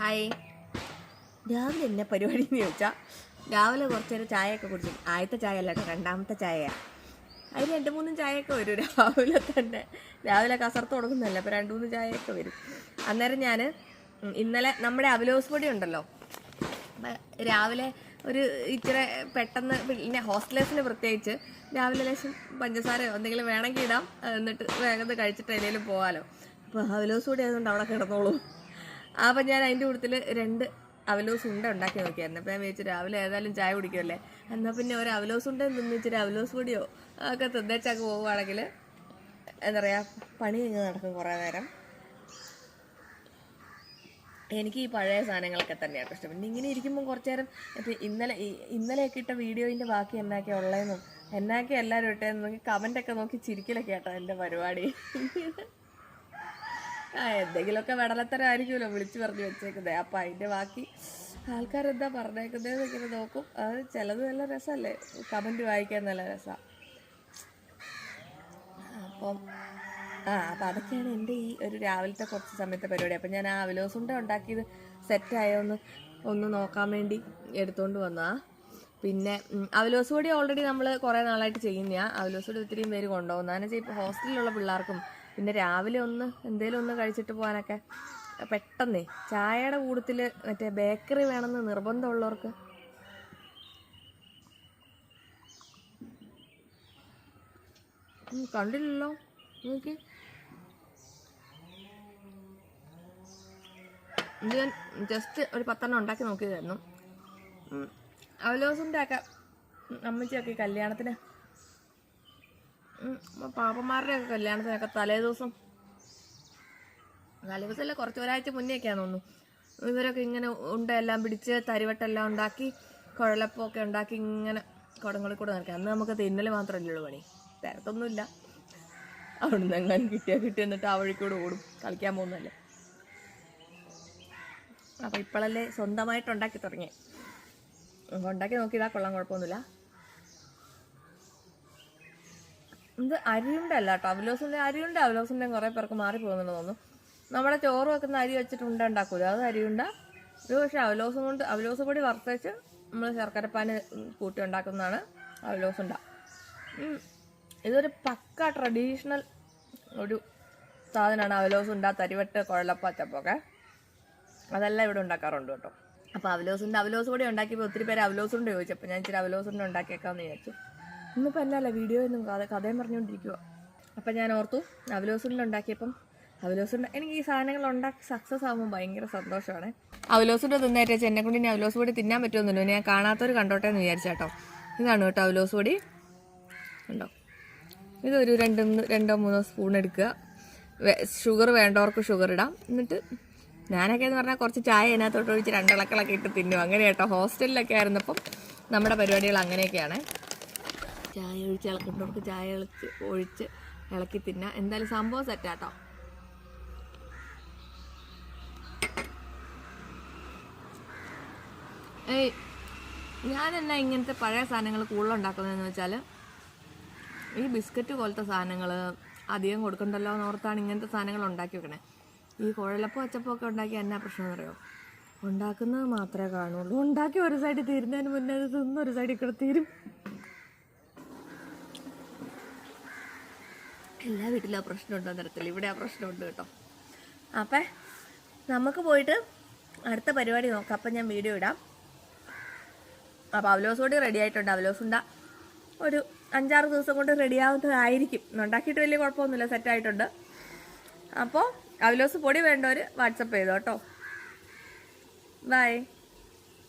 Hi. രാവിലെ എന്നെ പരിപാടി എന്ന് ചോദിച്ചാൽ രാവിലെ കുറച്ച് നേരം ചായയൊക്കെ കുടിച്ചു. ആദ്യത്തെ ചായ അല്ല കേട്ടോ, രണ്ടാമത്തെ ചായയാണ്. അതിന് 2-3 ചായയൊക്കെ വരും രാവിലെ തന്നെ. രാവിലെ കസർത്ത് കൊടുക്കുന്നതല്ല, അപ്പോൾ 2-3 ചായയൊക്കെ വരും. അന്നേരം ഞാൻ ഇന്നലെ നമ്മുടെ അവലോസ് പൊടി ഉണ്ടല്ലോ, രാവിലെ ഒരു ഇച്ചിരി പെട്ടെന്ന് പിന്നെ ഹോസ്റ്റലേഴ്സിന് പ്രത്യേകിച്ച് രാവിലെ ലേശം പഞ്ചസാരയോ എന്തെങ്കിലും വേണമെങ്കിൽ ഇടാം, എന്നിട്ട് വേഗം കഴിച്ചിട്ട് ഏതെങ്കിലും പോകാമല്ലോ. അപ്പോൾ അവലോസ് പൊടി ആയതുകൊണ്ട് അവിടെ കിടന്നോളൂ. അപ്പം ഞാൻ അതിൻ്റെ കൂട്ടത്തിൽ 2 അവലോസ് ഉണ്ട ഉണ്ടാക്കി നോക്കിയായിരുന്നു. അപ്പോൾ ഞാൻ വിചാരിച്ചു രാവിലെ ഏതായാലും ചായ കുടിക്കുമല്ലേ, എന്നാൽ പിന്നെ ഒരു അവലോസ് ഉണ്ട തിന്നിച്ചിട്ട് അവലോസ് പൊടിയോ ഒക്കെ തിന്നേച്ചൊക്കെ പോവുകയാണെങ്കിൽ എന്താ പറയുക, പണി കഴിഞ്ഞ് നടക്കും കുറേ നേരം. എനിക്ക് ഈ പഴയ സാധനങ്ങളൊക്കെ തന്നെയാണ് ഇഷ്ടം. പിന്നെ ഇങ്ങനെ ഇരിക്കുമ്പോൾ കുറച്ച് നേരം ഇപ്പം ഇന്നലെയൊക്കെ ഇട്ട വീഡിയോയിൻ്റെ ബാക്കി എന്നൊക്കെ ഉള്ളതെന്നും എന്നൊക്കെ എല്ലാവരും ഇട്ടേന്ന് നോക്കി കമൻ്റൊക്കെ നോക്കി ചിരിക്കലൊക്കെ കേട്ടോ എൻ്റെ പരിപാടി. എന്തെങ്കിലുമൊക്കെ വെടലത്തരമായിരിക്കുമല്ലോ വിളിച്ചു പറഞ്ഞ് വെച്ചേക്കുന്നത്. അപ്പം അതിൻ്റെ ബാക്കി ആൾക്കാരെന്താ പറഞ്ഞേക്കുന്നത് ഇങ്ങനെ നോക്കും. അത് ചിലത് നല്ല രസമല്ലേ, കമൻറ്റ് വായിക്കാൻ നല്ല രസമാണ്. അപ്പം അതൊക്കെയാണ് എൻ്റെ ഈ ഒരു രാവിലത്തെ കുറച്ച് സമയത്തെ പരിപാടി. അപ്പം ഞാൻ ആ അവലോസ് ഉണ്ട ഉണ്ടാക്കിയത് സെറ്റായോ ഒന്ന് നോക്കാൻ വേണ്ടി എടുത്തുകൊണ്ട് വന്നതാണ്. പിന്നെ അവലോസ് പൊടി ഓൾറെഡി നമ്മൾ കുറേ നാളായിട്ട് ചെയ്യുന്നതാണ്. അവലോസ് പൊടി ഒത്തിരിയും പേര് കൊണ്ടുപോകുന്നതാണ്. ഇപ്പോൾ ഹോസ്റ്റലിലുള്ള പിള്ളേർക്കും പിന്നെ രാവിലെ എന്തെങ്കിലും ഒന്ന് കഴിച്ചിട്ട് പോകാനൊക്കെ പെട്ടെന്നേ ചായയുടെ കൂട്ടത്തിൽ മറ്റേ ബേക്കറി വേണമെന്ന് നിർബന്ധമുള്ളവർക്ക് കണ്ടില്ലല്ലോ നോക്കി. ഇത് ഞാൻ ജസ്റ്റ് ഒരു 10 ഉണ്ടാക്കി നോക്കിയതായിരുന്നു. അവലോസിൻ്റെ ഒക്കെ അമ്മച്ചിയൊക്കെ കല്യാണത്തിന് പാപ്പന്മാരുടെ ഒക്കെ കല്യാണത്തിനൊക്കെ തലേദിവസമല്ല കുറച്ച് ഒരാഴ്ച മുന്നേയൊക്കെയാണെന്ന് തോന്നുന്നു, ഇവരൊക്കെ ഇങ്ങനെ ഉണ്ടെല്ലാം പിടിച്ച് തരിവട്ടെല്ലാം ഉണ്ടാക്കി കുഴലപ്പമൊക്കെ ഉണ്ടാക്കി ഇങ്ങനെ കുടങ്ങളിൽ കൂടെ നടക്കുക. അന്ന് നമുക്ക് തിന്നൽ മാത്രമല്ലേ ഉള്ളൂ പണി, തിരക്കൊന്നുമില്ല. അവിടുന്ന് എങ്ങനെ കിട്ടി എന്നിട്ട് ആ വഴിക്കൂടെ ഓടും, കളിക്കാൻ പോകുന്നതല്ലേ. അപ്പം ഇപ്പോഴല്ലേ സ്വന്തമായിട്ട് ഉണ്ടാക്കി തുടങ്ങി. ഉണ്ടാക്കി നോക്കിയതാ, കൊള്ളാൻ കുഴപ്പമൊന്നുമില്ല. ഇത് അരിയുണ്ട അല്ല കേട്ടോ, അവലോസിൻ്റെ കുറേ പേർക്ക് മാറിപ്പോകുന്നുണ്ടെന്ന് തോന്നുന്നു. നമ്മുടെ ചോറ് വെക്കുന്ന അരി വെച്ചിട്ട് ഉണ്ട ഉണ്ടാക്കൂല, അത് അരിയുണ്ട. ഇത് പക്ഷേ അവലോസ് പൊടി വറുത്തേച്ച് നമ്മൾ ശർക്കരപ്പാന് കൂട്ടി ഉണ്ടാക്കുന്നതാണ് അവലോസ് ഉണ്ട. ഇതൊരു പക്ക ട്രഡീഷണൽ ഒരു സാധനമാണ് അവലോസ് ഉണ്ട, തരിവട്ട്, കുഴലപ്പ, അച്ചപ്പൊക്കെ അതെല്ലാം ഇവിടെ ഉണ്ടാക്കാറുണ്ട് കേട്ടോ. അപ്പോൾ അവലോസ് പൊടി ഉണ്ടാക്കിയപ്പോൾ ഒത്തിരി പേര് അവലോസ് ഉണ്ട ചോദിച്ചപ്പോൾ ഞാൻ ഇച്ചിരി അവലോസ് ഉണ്ട ഉണ്ടാക്കിയേക്കാമെന്ന് വിചാരിച്ചു. ഇന്നിപ്പോൾ അല്ലല്ല വീഡിയോ ഒന്നും കഥയും പറഞ്ഞുകൊണ്ടിരിക്കുക. അപ്പം ഞാൻ ഓർത്തു അവലോസ് ഉണ്ട ഉണ്ടാക്കിയപ്പം എനിക്ക് ഈ സാധനങ്ങൾ ഉണ്ടാക്കി സക്സസ് ആകുമ്പോൾ ഭയങ്കര സന്തോഷമാണ്. അവലോസ് ഉണ്ട തിന്നേറ്റേച്ച് എന്നെ കൊണ്ട് ഇനി അവലോസ് പൊടി തിന്നാൻ പറ്റുമെന്നുണ്ടോ, ഞാൻ കാണാത്തവർ കണ്ടോട്ടെ എന്ന് വിചാരിച്ചാട്ടോ. ഇതാണ് കേട്ടോ അവലോസ് പൊടി ഉണ്ടോ. ഇതൊരു 2-3 സ്പൂൺ എടുക്കുക. ഷുഗർ വേണ്ടവർക്ക് ഷുഗർ ഇടാം. എന്നിട്ട് ഞാനൊക്കെ എന്ന് പറഞ്ഞാൽ കുറച്ച് ചായ അതിനകത്തോട്ട് ഒഴിച്ച് 2 ഇളക്കളൊക്കെ ഇട്ട് തിന്നും. അങ്ങനെ കേട്ടോ, ഹോസ്റ്റലിലൊക്കെ ആയിരുന്നപ്പം നമ്മുടെ പരിപാടികൾ അങ്ങനെയൊക്കെയാണ്. ചായ ഒഴിച്ച് ഇളക്കേണ്ടവർക്ക് ചായ ഒഴിച്ച് ഇളക്കി തിന്നാം. എന്തായാലും സംഭവം സെറ്റാട്ടോ. ഞാനെന്നാ ഇങ്ങനത്തെ പഴയ സാധനങ്ങൾ കൂടുതലുണ്ടാക്കുന്നതെന്ന് വെച്ചാൽ ഈ ബിസ്ക്കറ്റ് പോലത്തെ സാധനങ്ങൾ അധികം കൊടുക്കണ്ടല്ലോ എന്ന് ഓർത്താണ് ഇങ്ങനത്തെ സാധനങ്ങൾ ഉണ്ടാക്കി വെക്കണേ. ഈ കുഴലപ്പം അച്ചപ്പമൊക്കെ ഉണ്ടാക്കി എന്നാ പ്രശ്നം എന്ന് പറയുമോ, ഉണ്ടാക്കുന്നത് മാത്രമേ കാണുള്ളൂ. ഉണ്ടാക്കി ഒരു സൈഡിൽ തീരുന്നതിന് മുന്നേ അത് തിന്നൊരു സൈഡിൽ കൂടെ തീരും. എല്ലാ വീട്ടിലും ആ പ്രശ്നമുണ്ടോ തരത്തില്ല, ഇവിടെ ആ പ്രശ്നമുണ്ട് കേട്ടോ. അപ്പം നമുക്ക് പോയിട്ട് അടുത്ത പരിപാടി നോക്കാം. അപ്പം ഞാൻ വീഡിയോ ഇടാം. അപ്പോൾ അവലോസ് പൊടി റെഡി ആയിട്ടുണ്ട്. അവലോസ് ഉണ്ട ഒരു 5-6 ദിവസം കൊണ്ട് റെഡിയാവുന്നതായിരിക്കും. ഉണ്ടാക്കിയിട്ട് വലിയ കുഴപ്പമൊന്നുമില്ല, സെറ്റായിട്ടുണ്ട്. അപ്പോൾ അവലോസ് പൊടി വേണ്ടവർ വാട്സപ്പ് ചെയ്തോ കേട്ടോ. ബൈ.